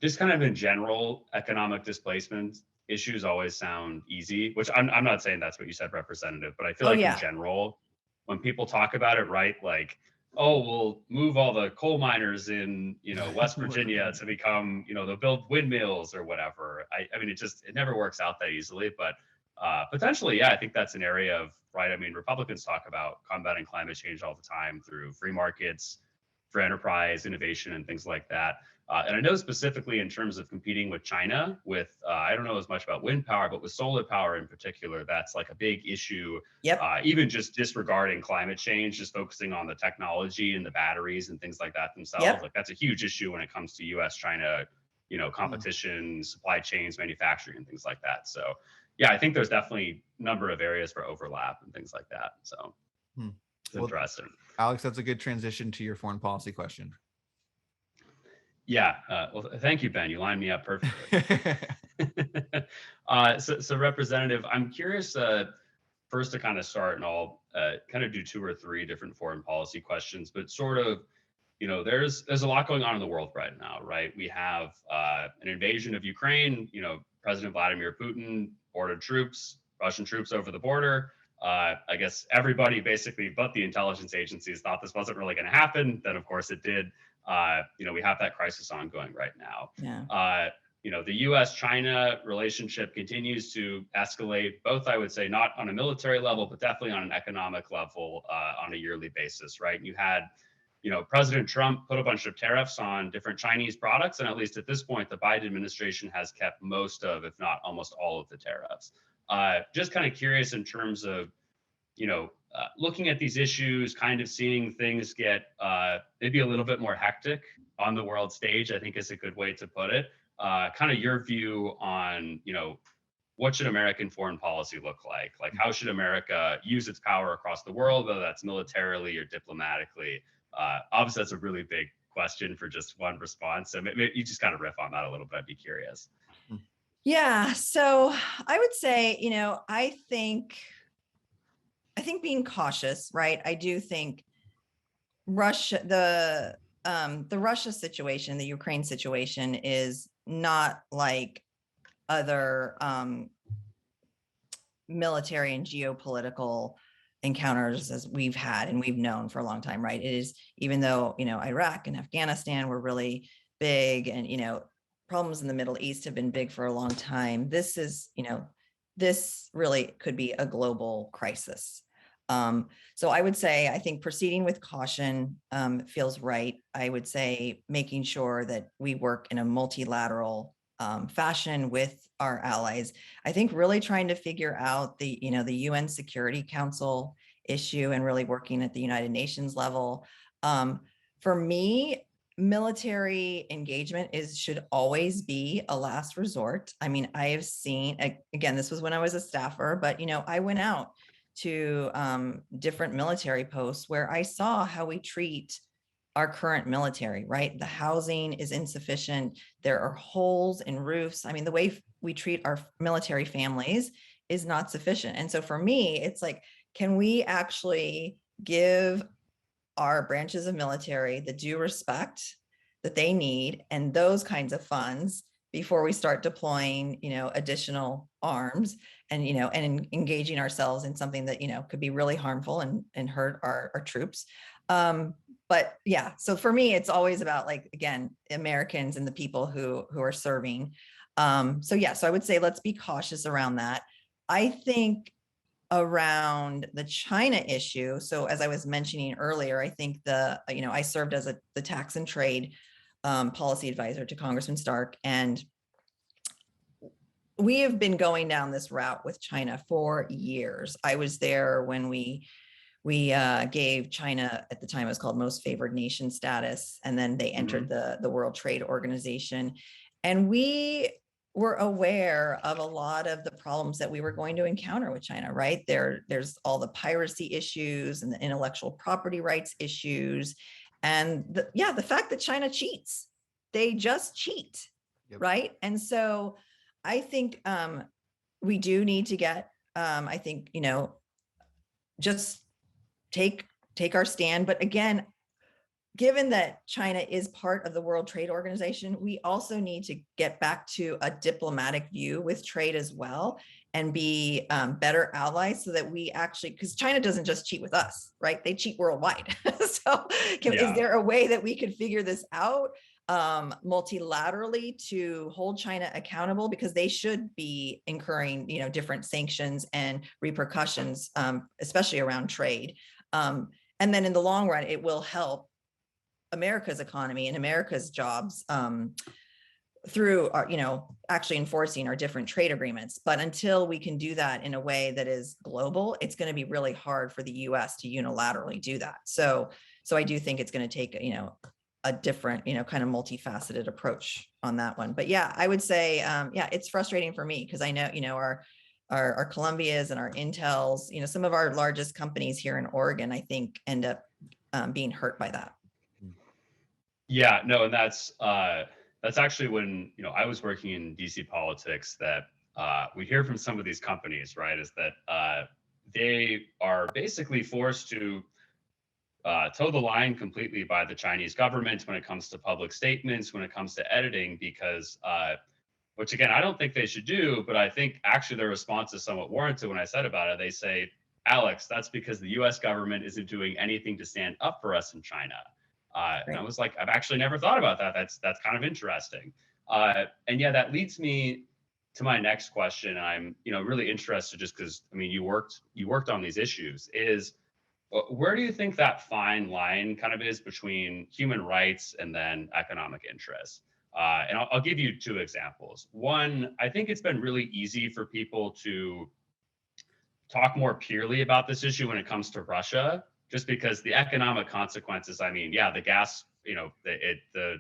just kind of in general, economic displacement issues always sound easy, which I'm not saying that's what you said, Representative, but I feel in general, when people talk about it, right, like, oh, we'll move all the coal miners in, West Virginia to become, they'll build windmills or whatever. I mean, it never works out that easily, but potentially, yeah, I think that's an area of, right. I mean, Republicans talk about combating climate change all the time through free markets, for enterprise, innovation, and things like that. And I know specifically in terms of competing with China, I don't know as much about wind power, but with solar power in particular, that's like a big issue. Yep. Even just disregarding climate change, just focusing on the technology and the batteries and things like that themselves. Yep. Like that's a huge issue when it comes to US-China, competition, supply chains, manufacturing, and things like that. So yeah, I think there's definitely a number of areas for overlap and things like that. So it's interesting. Alex, that's a good transition to your foreign policy question. Yeah. Well, thank you, Ben. You lined me up perfectly. So Representative, I'm curious first to kind of start, and I'll kind of do 2 or 3 different foreign policy questions, but sort of, there's a lot going on in the world right now, right? We have an invasion of Ukraine, President Vladimir Putin ordered Russian troops over the border. I guess everybody basically, but the intelligence agencies, thought this wasn't really going to happen. Then, of course, it did. We have that crisis ongoing right now. Yeah. The U.S.-China relationship continues to escalate, both, I would say, not on a military level, but definitely on an economic level on a yearly basis, right? You had, President Trump put a bunch of tariffs on different Chinese products, and at least at this point, the Biden administration has kept most of, if not almost all of the tariffs. Just kind of curious in terms of, looking at these issues, kind of seeing things get maybe a little bit more hectic on the world stage, I think is a good way to put it. Kind of your view on, what should American foreign policy look like? Like, how should America use its power across the world, whether that's militarily or diplomatically? Obviously, that's a really big question for just one response. So maybe you just kind of riff on that a little bit. I'd be curious. Yeah. So I would say, I think being cautious, right? I do think the Russia situation, the Ukraine situation is not like other military and geopolitical encounters as we've had and we've known for a long time, right? It is, even though, Iraq and Afghanistan were really big and, problems in the Middle East have been big for a long time. This is, this really could be a global crisis. So I would say, I think proceeding with caution feels right. I would say making sure that we work in a multilateral fashion with our allies. I think really trying to figure out the UN Security Council issue and really working at the United Nations level. For me, military engagement should always be a last resort. I mean, I have seen, again, this was when I was a staffer, but I went out to different military posts where I saw how we treat our current military, right? The housing is insufficient. There are holes in roofs. I mean, the way we treat our military families is not sufficient. And so for me, it's like, can we actually give our branches of military the due respect that they need and those kinds of funds before we start deploying, additional arms and, and engaging ourselves in something that, could be really harmful and hurt our troops. But yeah, so for me, it's always about, like, again, Americans and the people who are serving. So yeah, so I would say let's be cautious around that. I think around the China issue. So as I was mentioning earlier, I think I served as the tax and trade policy advisor to Congressman Stark, and we have been going down this route with China for years. I was there when we gave China, at the time it was called most favored nation status, and then they entered the World Trade Organization. And we were aware of a lot of the problems that we were going to encounter with China, right? There's all the piracy issues and the intellectual property rights issues. And the fact that China cheats, they just cheat, yep. Right? And so I think we do need to get, I think, just take our stand. But again, given that China is part of the World Trade Organization, we also need to get back to a diplomatic view with trade as well and be better allies so that we actually, because China doesn't just cheat with us, right? They cheat worldwide. So is there a way that we could figure this out multilaterally to hold China accountable? Because they should be incurring, different sanctions and repercussions, especially around trade. And then in the long run, it will help America's economy and America's jobs through our, actually enforcing our different trade agreements. But until we can do that in a way that is global, it's going to be really hard for the US to unilaterally do that. So I do think it's going to take, a different, kind of multifaceted approach on that one. But yeah, I would say, it's frustrating for me because I know, our Columbias and our Intels, some of our largest companies here in Oregon, I think end up being hurt by that. Yeah, no, and that's actually when I was working in DC politics that we hear from some of these companies, right? Is that they are basically forced to toe the line completely by the Chinese government when it comes to public statements, when it comes to editing, because which again I don't think they should do, but I think actually their response is somewhat warranted. When I said about it, they say, "Alex, that's because the U.S. government isn't doing anything to stand up for us in China." And I was like, I've actually never thought about that. That's kind of interesting. And yeah, that leads me to my next question. I'm really interested just because you worked on these issues. Is where do you think that fine line kind of is between human rights and then economic interests? And I'll give you two examples. One, I think it's been really easy for people to talk more purely about this issue when it comes to Russia, just because the economic consequences. The gas, the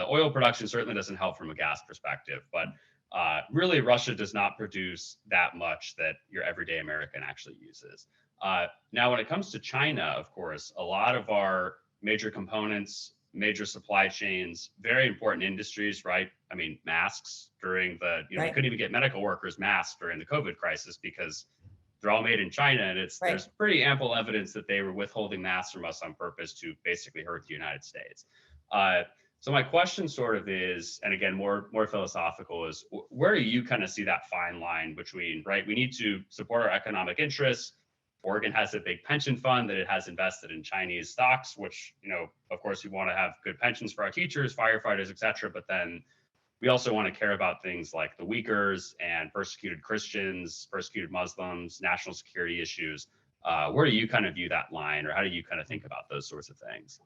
oil production certainly doesn't help from a gas perspective, but really Russia does not produce that much that your everyday American actually uses. Now, when it comes to China, of course, a lot of our major components, major supply chains, very important industries, right? Masks during the, right. We couldn't even get medical workers masks during the COVID crisis because they're all made in China, and there's pretty ample evidence that they were withholding masks from us on purpose to basically hurt the United States. So my question sort of is, and again, more philosophical, is where do you kind of see that fine line between, right? We need to support our economic interests. Oregon has a big pension fund that it has invested in Chinese stocks, which, of course, we want to have good pensions for our teachers, firefighters, et cetera. But then we also want to care about things like the Uyghurs and persecuted Christians, persecuted Muslims, national security issues. Where do you kind of view that line, or how do you kind of think about those sorts of things?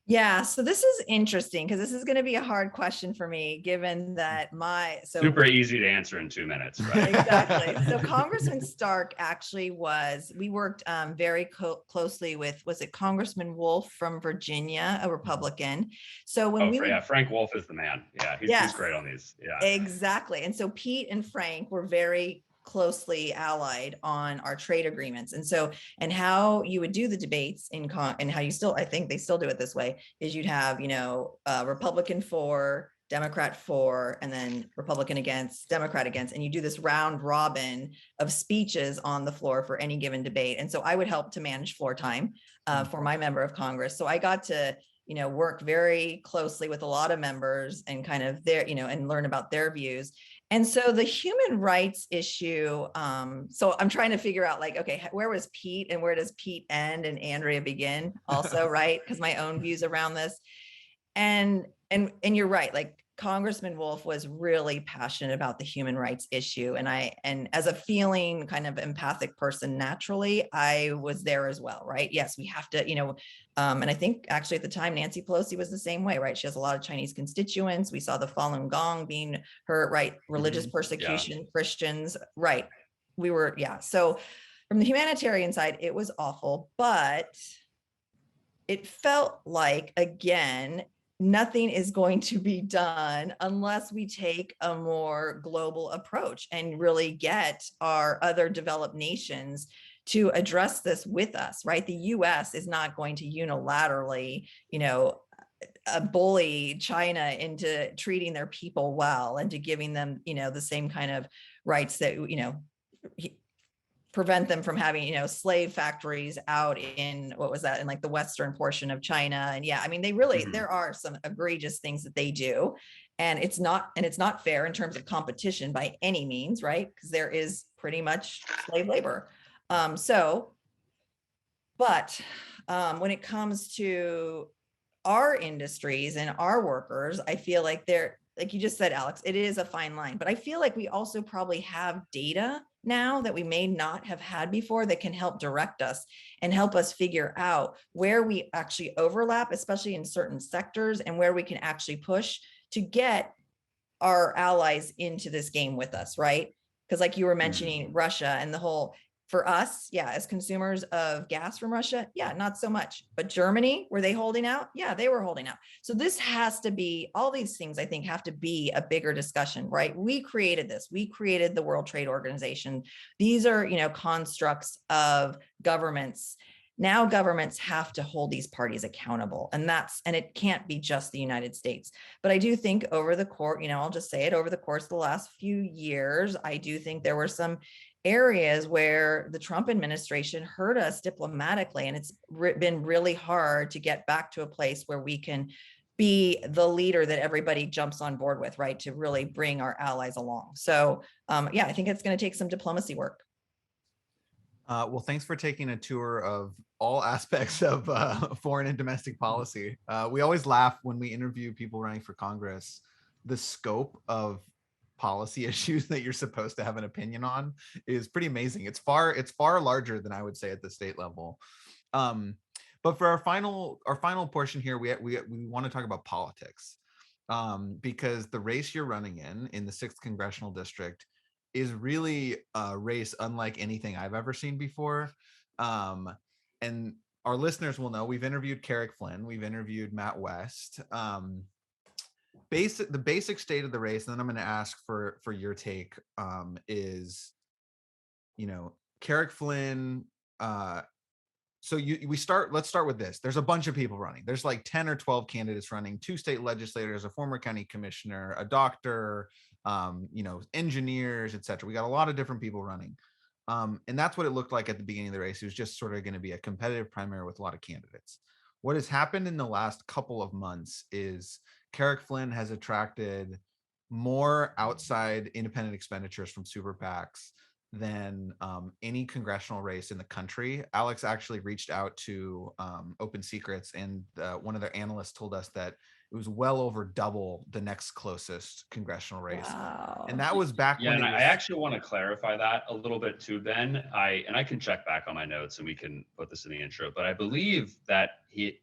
Yeah, so this is interesting because this is going to be a hard question for me, given that Super easy to answer in 2 minutes, right? Exactly. So Congressman Stark actually we worked very closely with, was it Congressman Wolf from Virginia, a Republican? So when yeah, Frank Wolf is the man. Yeah, he's great on these. Yeah, exactly. And so Pete and Frank were very closely allied on our trade agreements. And so, and how you would do the debates and how you still, I think they still do it this way, is you'd have, Republican for, Democrat for, and then Republican against, Democrat against, and you do this round robin of speeches on the floor for any given debate. And so I would help to manage floor time for my member of Congress. So I got to, work very closely with a lot of members and kind of and learn about their views. And so the human rights issue, so I'm trying to figure out like, okay, where was Pete and where does Pete end and Andrea begin also, right? Because my own views around this. And you're right, like Congressman Wolf was really passionate about the human rights issue. And as a feeling kind of empathic person, naturally, I was there as well, right? Yes, we have to, and I think actually at the time, Nancy Pelosi was the same way, right? She has a lot of Chinese constituents. We saw the Falun Gong being her, right? Religious persecution, Christians, right? So from the humanitarian side, it was awful, but it felt like, again, nothing is going to be done unless we take a more global approach and really get our other developed nations to address this with us, right? The US is not going to unilaterally, bully China into treating their people well and to giving them, the same kind of rights that, prevent them from having, slave factories out in, what was that, in like the western portion of China. And yeah, I mean, they really, there are some egregious things that they do. And it's not fair in terms of competition by any means, right? Because there is pretty much slave labor. But when it comes to our industries and our workers, I feel like they're, like you just said, Alex, it is a fine line, but I feel like we also probably have data now that we may not have had before that can help direct us and help us figure out where we actually overlap, especially in certain sectors, and where we can actually push to get our allies into this game with us, right? Because like you were mentioning Russia and the whole, for us, yeah, as consumers of gas from Russia, yeah, not so much. But Germany, were they holding out? Yeah, they were holding out. So this has to be, all these things I think have to be a bigger discussion, right? We created this. We created the World Trade Organization. These are, constructs of governments. Now governments have to hold these parties accountable, and it can't be just the United States. But I do think over the course, I'll just say it, over the course of the last few years, I do think there were some areas where the Trump administration hurt us diplomatically, and it's been really hard to get back to a place where we can be the leader that everybody jumps on board with, right? To really bring our allies along. So yeah, I think it's going to take some diplomacy work. Well, thanks for taking a tour of all aspects of foreign and domestic policy. We always laugh when we interview people running for Congress. The scope of policy issues that you're supposed to have an opinion on is pretty amazing. It's far larger than I would say at the state level. But for our final portion here, we want to talk about politics, because the race you're running in the 6th Congressional District is really a race unlike anything I've ever seen before. And our listeners will know we've interviewed Carrick Flynn, we've interviewed Matt West. The basic state of the race, and then I'm going to ask for your take, is, Carrick Flynn. Let's start with this. There's a bunch of people running. There's like 10 or 12 candidates running, 2 state legislators, a former county commissioner, a doctor, engineers, etc. We got a lot of different people running. And that's what it looked like at the beginning of the race. It was just sort of going to be a competitive primary with a lot of candidates. What has happened in the last couple of months is Carrick Flynn has attracted more outside independent expenditures from SuperPACs than any congressional race in the country. Alex actually reached out to Open Secrets, and one of their analysts told us that it was well over double the next closest congressional race. And Wow. that was back Yeah, when and it I was. actually want to clarify that a little bit too, Ben. I can check back on my notes and we can put this in the intro, but I believe that he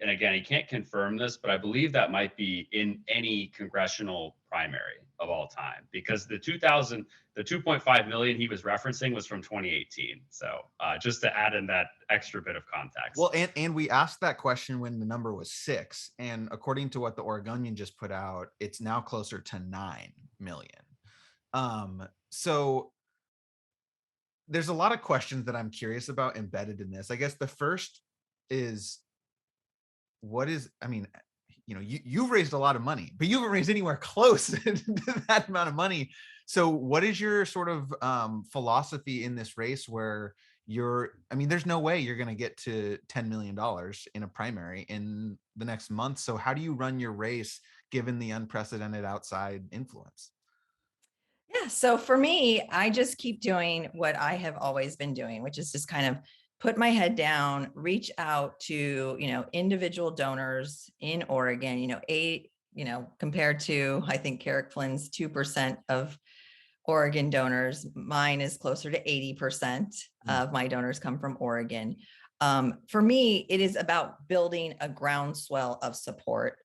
and again he can't confirm this, but I believe that might be in any congressional primary of all time because the 2.5 million he was referencing was from 2018. So just to add in that extra bit of context. Well, and we asked that question when the number was 6, and according to what the Oregonian just put out, it's now closer to 9 million. So there's a lot of questions that I'm curious about embedded in this. I guess the first is, I mean, you've raised a lot of money, but you haven't raised anywhere close to that amount of money. So what is your sort of philosophy in this race where there's no way you're going to get to $10 million in a primary in the next month. So how do you run your race given the unprecedented outside influence? Yeah. So for me, I just keep doing what I have always been doing, which is just kind of put my head down, reach out to, individual donors in Oregon, compared to, I think Carrick Flynn's 2% of Oregon donors, mine is closer to 80% of my donors come from Oregon. For me, it is about building a groundswell of support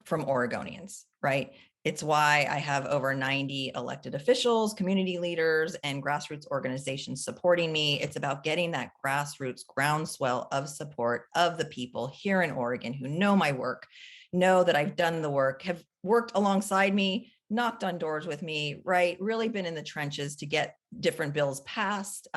from Oregonians, right? It's why I have over 90 elected officials, community leaders, and grassroots organizations supporting me. It's about getting that grassroots groundswell of support of the people here in Oregon who know my work, know that I've done the work, have worked alongside me, knocked on doors with me, right? Really been in the trenches to get different bills passed,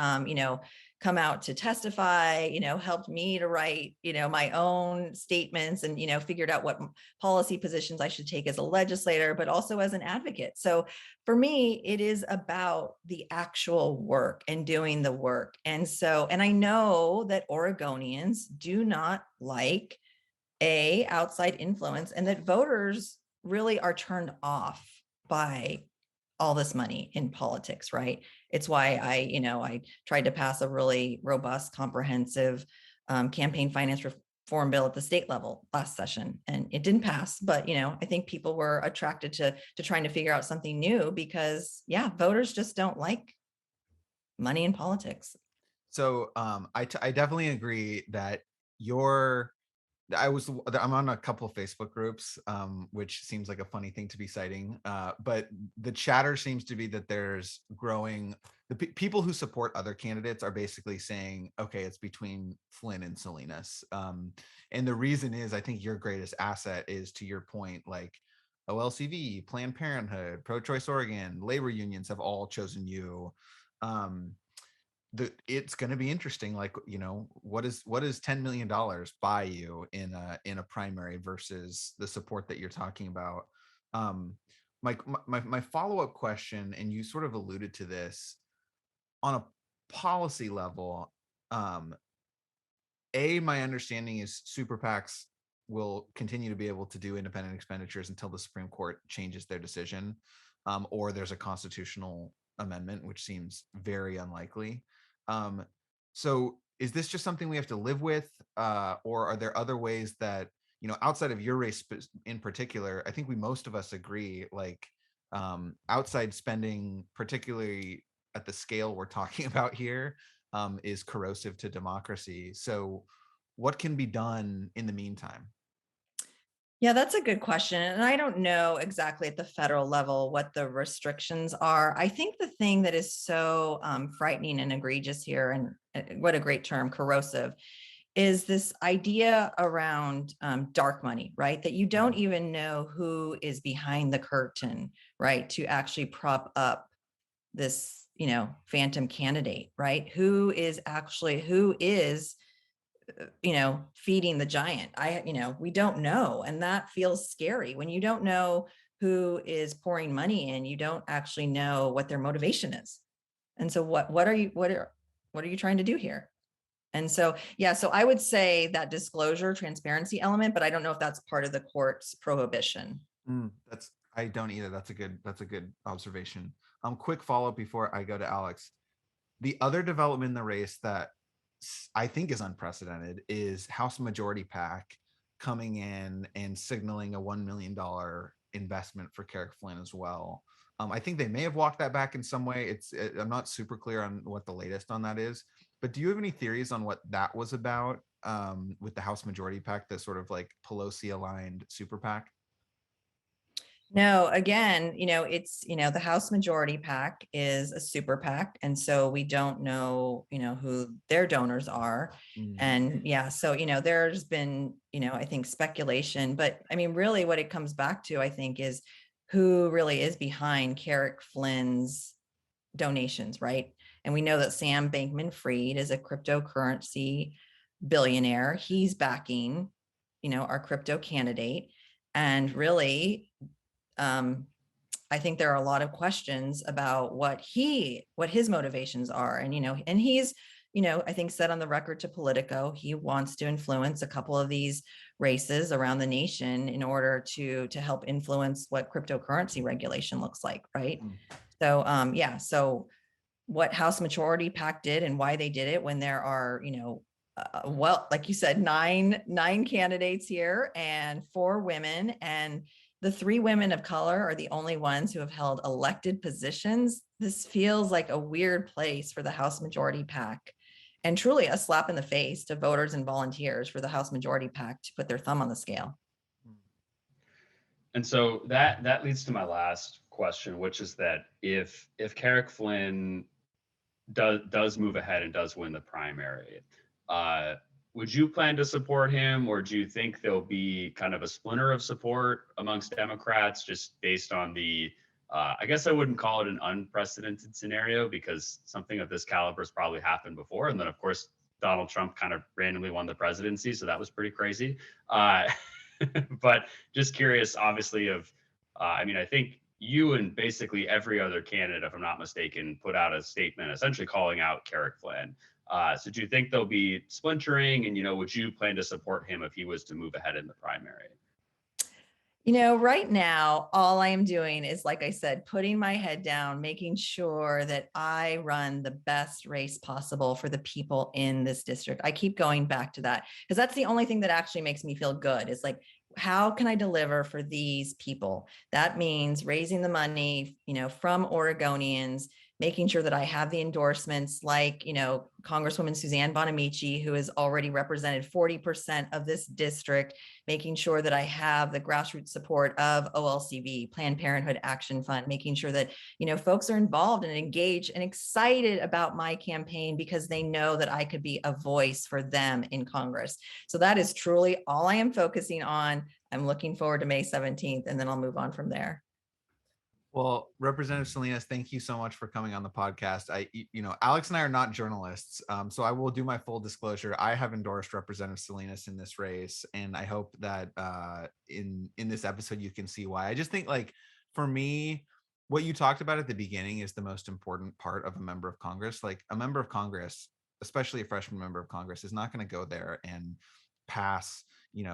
come out to testify, helped me to write, my own statements and, figured out what policy positions I should take as a legislator, but also as an advocate. So for me, it is about the actual work and doing the work. And I know that Oregonians do not like outside influence and that voters really are turned off by all this money in politics, right? It's why I tried to pass a really robust, comprehensive campaign finance reform bill at the state level last session, and it didn't pass. But I think people were attracted to trying to figure out something new because, voters just don't like money in politics. So I definitely agree that I'm on a couple of Facebook groups, which seems like a funny thing to be citing. But the chatter seems to be that there's growing. People who support other candidates are basically saying, okay, it's between Flynn and Salinas. And the reason is, I think your greatest asset is, to your point, like OLCV, Planned Parenthood, Pro-Choice Oregon, labor unions have all chosen you. It's going to be interesting, like, what is $10 million buy you in a primary versus the support that you're talking about. My follow-up question, and you sort of alluded to this, on a policy level, my understanding is super PACs will continue to be able to do independent expenditures until the Supreme Court changes their decision, or there's a constitutional amendment, which seems very unlikely. So is this just something we have to live with, or are there other ways that, outside of your race in particular, I think most of us agree, like, outside spending, particularly at the scale we're talking about here, is corrosive to democracy. So what can be done in the meantime? Yeah, that's a good question. And I don't know exactly at the federal level what the restrictions are. I think the thing that is so frightening and egregious here, and what a great term, corrosive, is this idea around dark money, right? That you don't even know who is behind the curtain, right? To actually prop up this, phantom candidate, right? Who is feeding the giant. We don't know. And that feels scary when you don't know who is pouring money in, you don't actually know what their motivation is. And so what are you trying to do here? And so, so I would say that disclosure, transparency element, but I don't know if that's part of the court's prohibition. I don't either. That's a good observation. Quick follow-up before I go to Alex. The other development in the race that I think is unprecedented is House Majority PAC coming in and signaling a $1 million investment for Carrick Flynn as well. I think they may have walked that back in some way. I'm not super clear on what the latest on that is, but do you have any theories on what that was about with the House Majority PAC, the sort of like Pelosi aligned super PAC? No, again, it's, the House Majority PAC is a super PAC. And so we don't know, who their donors are. And yeah, so, there's been, I think speculation, but I mean, really what it comes back to, I think, is who really is behind Carrick Flynn's donations, right? And we know that Sam Bankman-Fried is a cryptocurrency billionaire. He's backing, our crypto candidate. And really, I think there are a lot of questions about what his motivations are. And, and he's, I think said on the record to Politico, he wants to influence a couple of these races around the nation in order to help influence what cryptocurrency regulation looks like. Right. So, yeah. So what House Majority PAC did and why they did it when there are, well, like you said, nine candidates here and 4 women, and the 3 women of color are the only ones who have held elected positions. This feels like a weird place for the House Majority PAC, and truly a slap in the face to voters and volunteers for the House Majority PAC to put their thumb on the scale. And so that leads to my last question, which is that if Carrick Flynn does move ahead and does win the primary, would you plan to support him, or do you think there'll be kind of a splinter of support amongst Democrats just based on the, I guess I wouldn't call it an unprecedented scenario because something of this caliber has probably happened before. And then of course, Donald Trump kind of randomly won the presidency. So that was pretty crazy. But just curious, obviously, I think you and basically every other candidate, if I'm not mistaken, put out a statement essentially calling out Carrick Flynn. So do you think there'll be splintering, and, would you plan to support him if he was to move ahead in the primary? Right now, all I am doing is, like I said, putting my head down, making sure that I run the best race possible for the people in this district. I keep going back to that because that's the only thing that actually makes me feel good. Is like, how can I deliver for these people? That means raising the money, from Oregonians, making sure that I have the endorsements like, Congresswoman Suzanne Bonamici, who has already represented 40% of this district, making sure that I have the grassroots support of OLCV, Planned Parenthood Action Fund, making sure that, folks are involved and engaged and excited about my campaign because they know that I could be a voice for them in Congress. So that is truly all I am focusing on. I'm looking forward to May 17th, and then I'll move on from there. Well, Representative Salinas, thank you so much for coming on the podcast. Alex and I are not journalists, so I will do my full disclosure. I have endorsed Representative Salinas in this race, and I hope that in this episode you can see why. I just think, like, for me, what you talked about at the beginning is the most important part of a member of Congress. Like, a member of Congress, especially a freshman member of Congress, is not going to go there and pass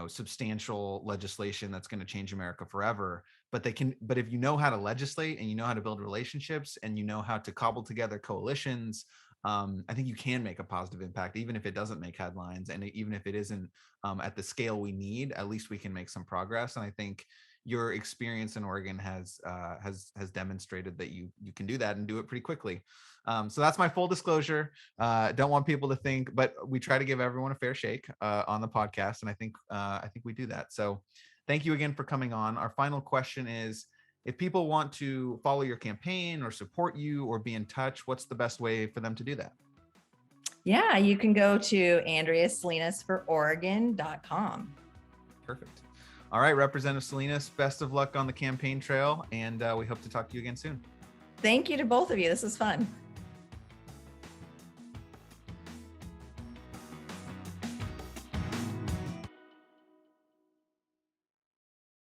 substantial legislation that's going to change America forever. But if you know how to legislate and you know how to build relationships and you know how to cobble together coalitions, I think you can make a positive impact, even if it doesn't make headlines. And even if it isn't at the scale we need, at least we can make some progress. And I think your experience in Oregon has demonstrated that you can do that and do it pretty quickly. So that's my full disclosure. Don't want people to think, but we try to give everyone a fair shake on the podcast, and I think we do that. So thank you again for coming on. Our final question is, if people want to follow your campaign or support you or be in touch, what's the best way for them to do that? Yeah, you can go to AndreaSalinasForOregon.com. Perfect. All right, Representative Salinas, best of luck on the campaign trail, and we hope to talk to you again soon. Thank you to both of you. This was fun.